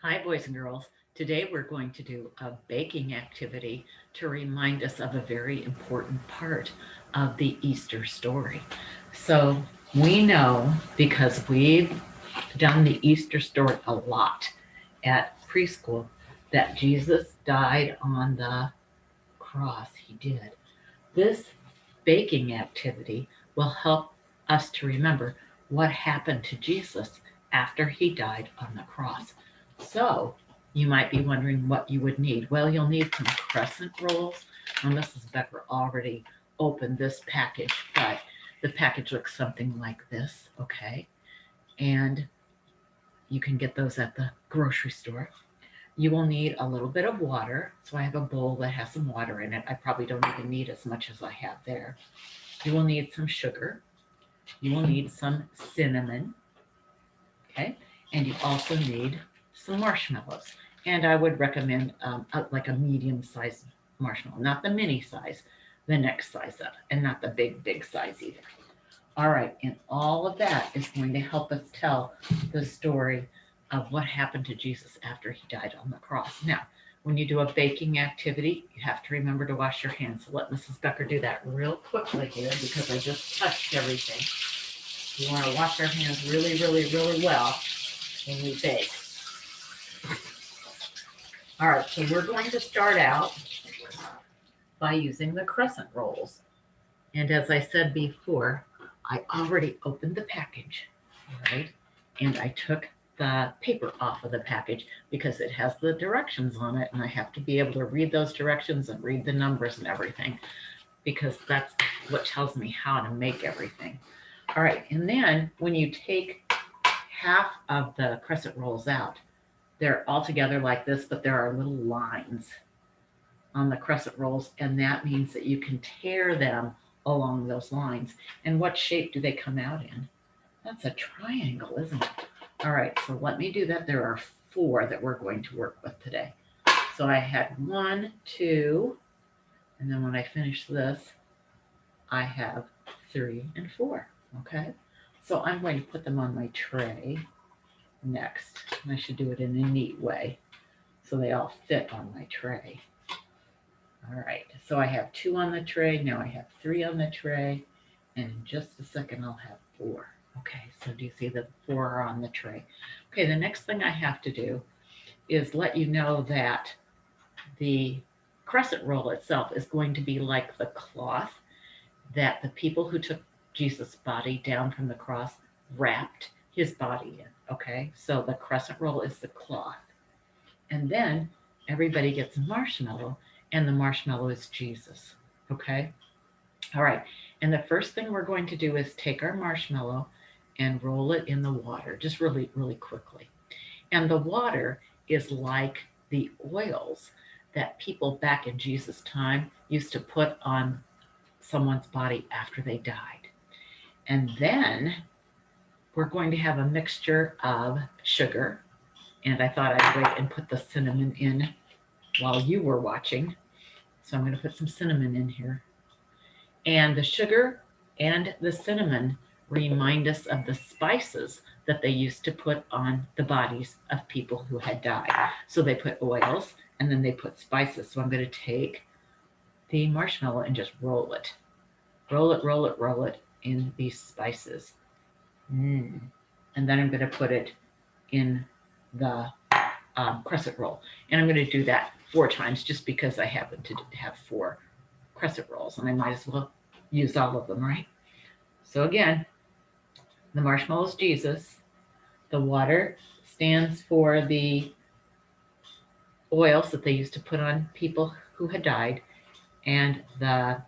Hi, boys and girls. Today we're going to do a baking activity to remind us of a very important part of the Easter story. So we know because we've done the Easter story a lot at preschool that Jesus died on the cross. He did. This baking activity will help us to remember what happened to Jesus after he died on the cross. So, you might be wondering what you would need. Well, you'll need some crescent rolls. Now, Mrs. Becker already opened this package, but the package looks something like this, okay? And you can get those at the grocery store. You will need a little bit of water. So I have a bowl that has some water in it. I probably don't even need as much as I have there. You will need some sugar. You will need some cinnamon, okay? And you also need some marshmallows. And I would recommend like a medium-sized marshmallow, not the mini size, the next size up, and not the big size either. All right, and all of that is going to help us tell the story of what happened to Jesus after he died on the cross. Now, when you do a baking activity, you have to remember to wash your hands. So let Mrs. Becker do that real quickly here because I just touched everything. You want to wash your hands really well when we bake. All right, so we're going to start out by using the crescent rolls. And as I said before, I already opened the package, right? And I took the paper off of the package because it has the directions on it, and I have to be able to read those directions and read the numbers and everything because that's what tells me how to make everything. All right, and then when you take half of the crescent rolls out, they're all together like this, but there are little lines on the crescent rolls, and that means that you can tear them along those lines. And what shape do they come out in? That's a triangle, isn't it? All right, so let me do that. There are four that we're going to work with today. So I had one, two, and then when I finish this, I have three and four, okay? So I'm going to put them on my tray next. And I should do it in a neat way so they all fit on my tray. All right, so I have two on the tray. Now I have three on the tray. And in just a second, I'll have four. Okay, so do you see the four are on the tray? Okay, the next thing I have to do is let you know that the crescent roll itself is going to be like the cloth that the people who took Jesus' body down from the cross wrapped his body in. Okay, so the crescent roll is the cloth. And then everybody gets a marshmallow, and the marshmallow is Jesus. Okay, all right. And the first thing we're going to do is take our marshmallow and roll it in the water, just really quickly. And the water is like the oils that people back in Jesus' time used to put on someone's body after they died. And then we're going to have a mixture of sugar. And I thought I'd wait and put the cinnamon in while you were watching. So I'm going to put some cinnamon in here. And the sugar and the cinnamon remind us of the spices that they used to put on the bodies of people who had died. So they put oils and then they put spices. So I'm going to take the marshmallow and just roll it. Roll it in these spices. Mm. And then I'm going to put it in the crescent roll. And I'm going to do that 4 times just because I happen to have 4 crescent rolls and I might as well use all of them, right? So again, the marshmallow is Jesus. The water stands for the oils that they used to put on people who had died. And the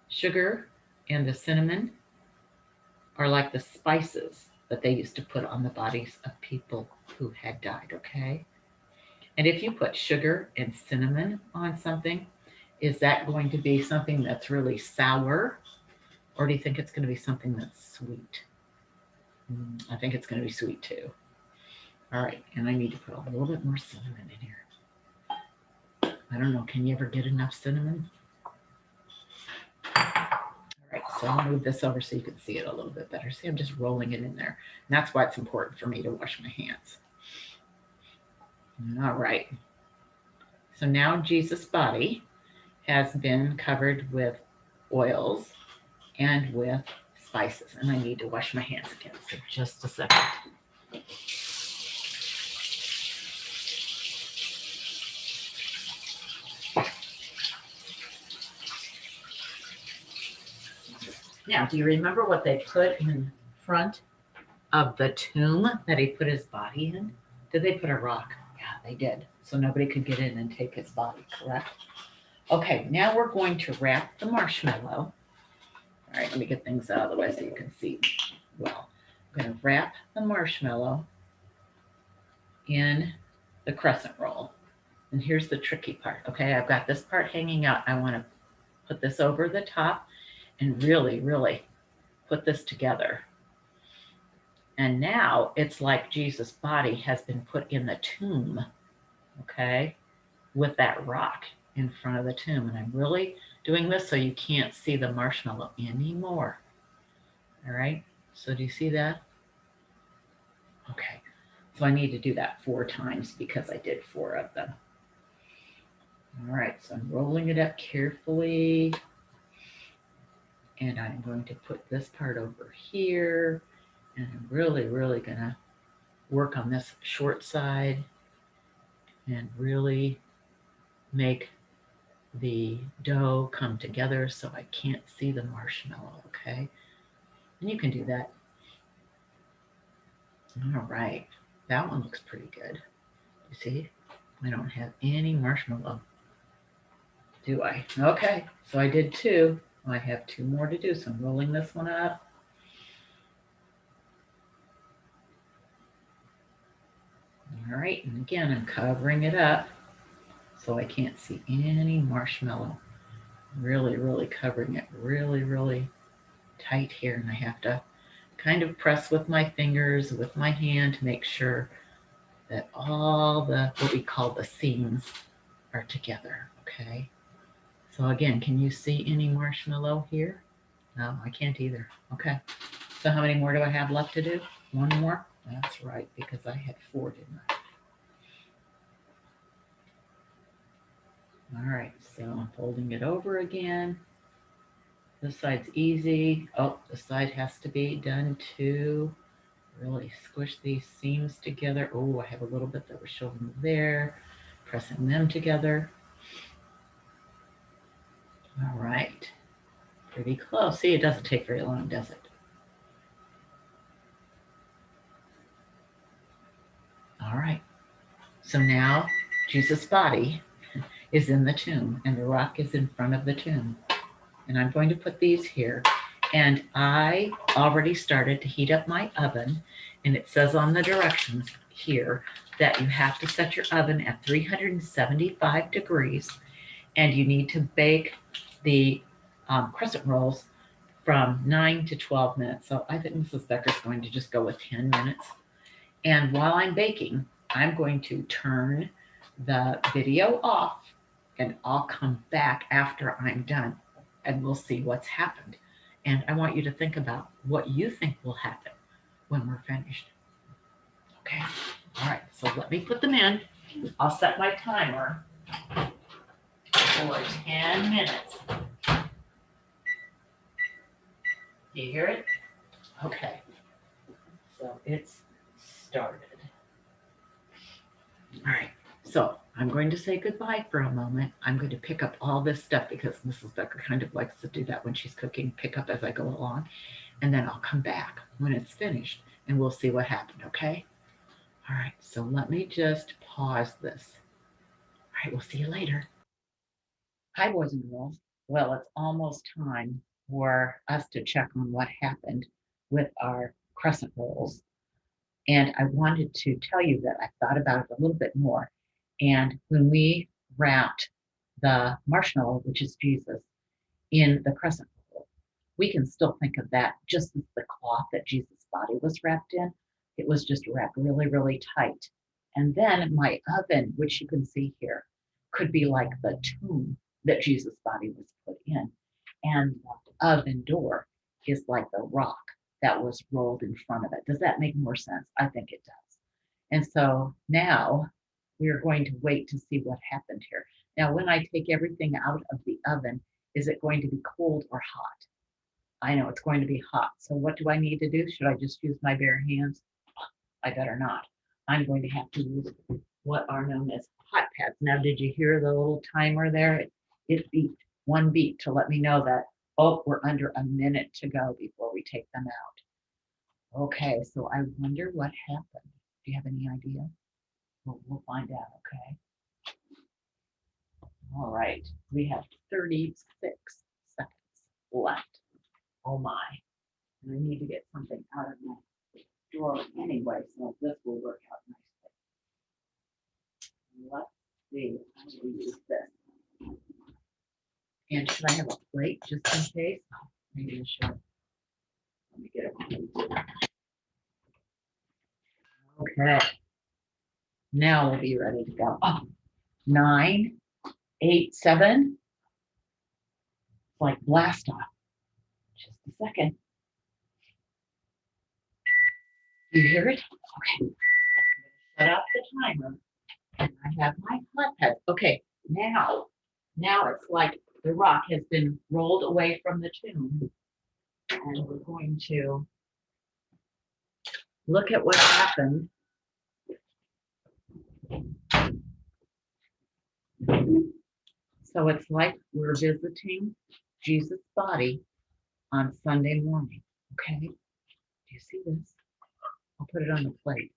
sugar and the cinnamon are like the spices that they used to put on the bodies of people who had died, okay? And if you put sugar and cinnamon on something, is that going to be something that's really sour? Or do you think it's going to be something that's sweet? I think it's going to be sweet too. All right, and I need to put a little bit more cinnamon in here. I don't know, can you ever get enough cinnamon? All right, so I'll move this over so you can see it a little bit better. See, I'm just rolling it in there. And that's why it's important for me to wash my hands. All right. So now Jesus' body has been covered with oils and with spices. And I need to wash my hands again. So just a second. Now, do you remember what they put in front of the tomb that he put his body in? Did they put a rock? Yeah, they did. So nobody could get in and take his body, correct? Okay, now we're going to wrap the marshmallow. All right, let me get things out of the way so you can see well. I'm going to wrap the marshmallow in the crescent roll. And here's the tricky part. Okay, I've got this part hanging out. I want to put this over the top and really, really put this together. And now it's like Jesus' body has been put in the tomb, okay, with that rock in front of the tomb. And I'm really doing this so you can't see the marshmallow anymore. All right, so do you see that? Okay, so I need to do that 4 times because I did 4 of them. All right, so I'm rolling it up carefully. And I'm going to put this part over here. And I'm really, really going to work on this short side and really make the dough come together so I can't see the marshmallow, okay? And you can do that. All right, that one looks pretty good. You see, I don't have any marshmallow, do I? Okay, so I did 2. I have 2 more to do, so I'm rolling this one up. All right, and again, I'm covering it up so I can't see any marshmallow. Really, really covering it really, really tight here. And I have to kind of press with my fingers, with my hand to make sure that all the, what we call the seams are together, okay? So again, can you see any marshmallow here? No, I can't either. Okay, so how many more do I have left to do? 1 more? That's right, because I had 4, didn't I? All right, so I'm folding it over again. This side's easy. Oh, the side has to be done too. Really squish these seams together. Oh, I have a little bit that was showing there. Pressing them together. All right, pretty close. See, it doesn't take very long, does it? All right, so now Jesus' body is in the tomb and the rock is in front of the tomb. And I'm going to put these here. And I already started to heat up my oven. And it says on the directions here that you have to set your oven at 375 degrees. And you need to bake the crescent rolls from 9 to 12 minutes. So I think Mrs. Becker's going to just go with 10 minutes. And while I'm baking, I'm going to turn the video off and I'll come back after I'm done and we'll see what's happened. And I want you to think about what you think will happen when we're finished. Okay. All right. So let me put them in. I'll set my timer for 10 minutes. Do you hear it? Okay. So it's started. All right. So I'm going to say goodbye for a moment. I'm going to pick up all this stuff because Mrs. Becker kind of likes to do that when she's cooking, pick up as I go along. And then I'll come back when it's finished and we'll see what happened, okay? All right, so let me just pause this. All right, we'll see you later. Hi, boys and girls. Well, it's almost time for us to check on what happened with our crescent rolls. And I wanted to tell you that I thought about it a little bit more. And when we wrapped the marshmallow, which is Jesus, in the crescent roll, we can still think of that just as the cloth that Jesus' body was wrapped in. It was just wrapped really, really tight. And then my oven, which you can see here, could be like the tomb that Jesus' body was put in. And the oven door is like the rock that was rolled in front of it. Does that make more sense? I think it does. And so now we are going to wait to see what happened here. Now, when I take everything out of the oven, is it going to be cold or hot? I know it's going to be hot. So what do I need to do? Should I just use my bare hands? I better not. I'm going to have to use what are known as hot pads. Now, did you hear the little timer there? It beeped 1 beep to let me know that, oh, we're under a minute to go before we take them out. Okay, so I wonder what happened. Do you have any idea? We'll find out, okay? All right, we have 36 seconds left. Oh my, and I need to get something out of my drawer anyway, so this will work out nicely. Let's see, I will use this. And should I have a plate just in case? Oh, maybe I should. Let me get a plate. Okay, now we'll be ready to go. Oh, 9, 8, 7. It's like blast off. Just a second. You hear it? Okay. I'm gonna shut off the timer. And I have my hot pad. Okay, now it's like the rock has been rolled away from the tomb. And we're going to look at what happened. So it's like we're visiting Jesus' body on Sunday morning. Okay? Do you see this? I'll put it on the plate.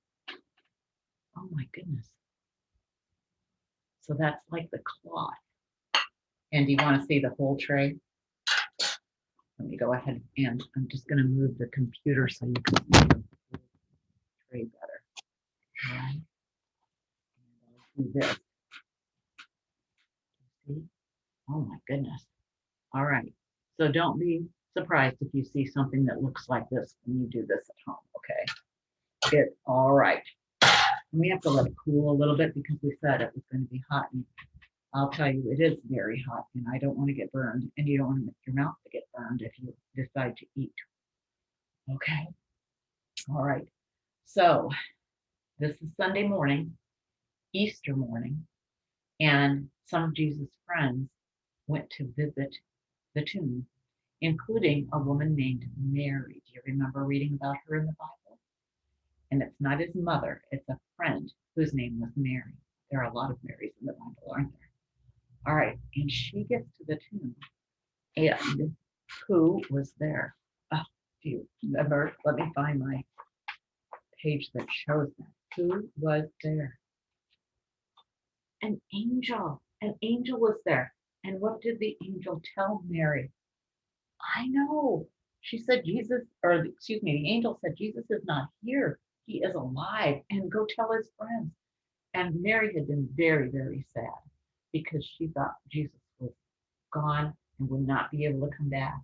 Oh my goodness. So that's like the cloth. And do you want to see the whole tray? Let me go ahead and I'm just going to move the computer so you can see the tray better. All right. And I'll do this. See? Oh my goodness. All right. So don't be surprised if you see something that looks like this when you do this at home. Okay. It's all right. And we have to let it cool a little bit because we said it was going to be hot. And I'll tell you, it is very hot, and I don't want to get burned, and you don't want your mouth to get burned if you decide to eat. Okay. All right. So this is Sunday morning, Easter morning, and some of Jesus' friends went to visit the tomb, including a woman named Mary. Do you remember reading about her in the Bible? And it's not his mother, it's a friend whose name was Mary. There are a lot of Marys in the Bible, aren't there? All right, and she gets to the tomb, and who was there? Oh, do you remember? Let me find my page that shows that. Who was there? An angel. An angel was there. And what did the angel tell Mary? I know. She said Jesus, or excuse me, the angel said Jesus is not here. He is alive, and go tell his friends. And Mary had been very, very sad because she thought Jesus was gone and would not be able to come back.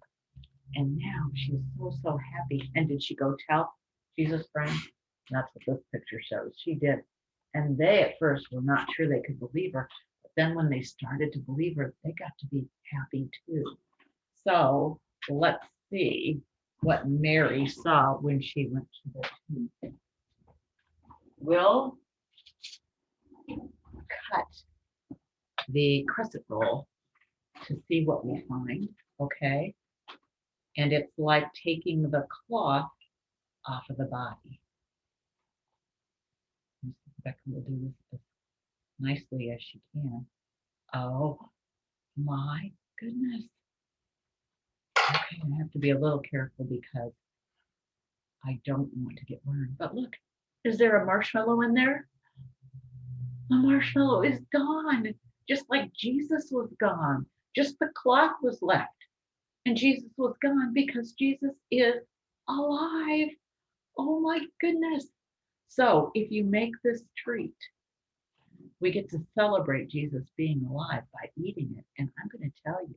And now she was so happy. And did she go tell Jesus' friends? That's what this picture shows. She did. And they at first were not sure they could believe her. But then when they started to believe her, they got to be happy too. So let's see what Mary saw when she went to the tomb. We'll cut the crescent roll to see what we find, okay? And it's like taking the cloth off of the body. Rebecca will do this as nicely as she can. Oh my goodness. Okay, I have to be a little careful because I don't want to get burned. But look, is there a marshmallow in there? The marshmallow is gone, just like Jesus was gone. Just the cloth was left. And Jesus was gone because Jesus is alive. Oh my goodness. So if you make this treat, we get to celebrate Jesus being alive by eating it. And I'm going to tell you,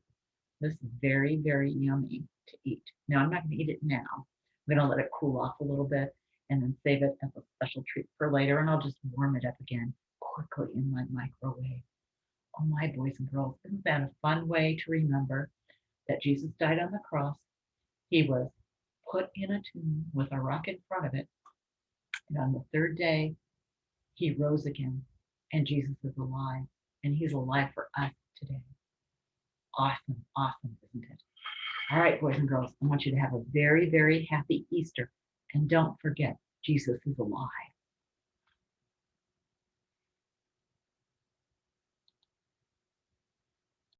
this is very, very yummy to eat. Now, I'm not going to eat it now. I'm going to let it cool off a little bit and then save it as a special treat for later. And I'll just warm it up again quickly in my microwave. Oh my boys and girls, isn't that a fun way to remember that Jesus died on the cross? He was put in a tomb with a rock in front of it. And on the third day, he rose again. and Jesus is alive, and he's alive for us today. Awesome, awesome, isn't it? All right, boys and girls, I want you to have a very, very happy Easter. And don't forget, Jesus is alive.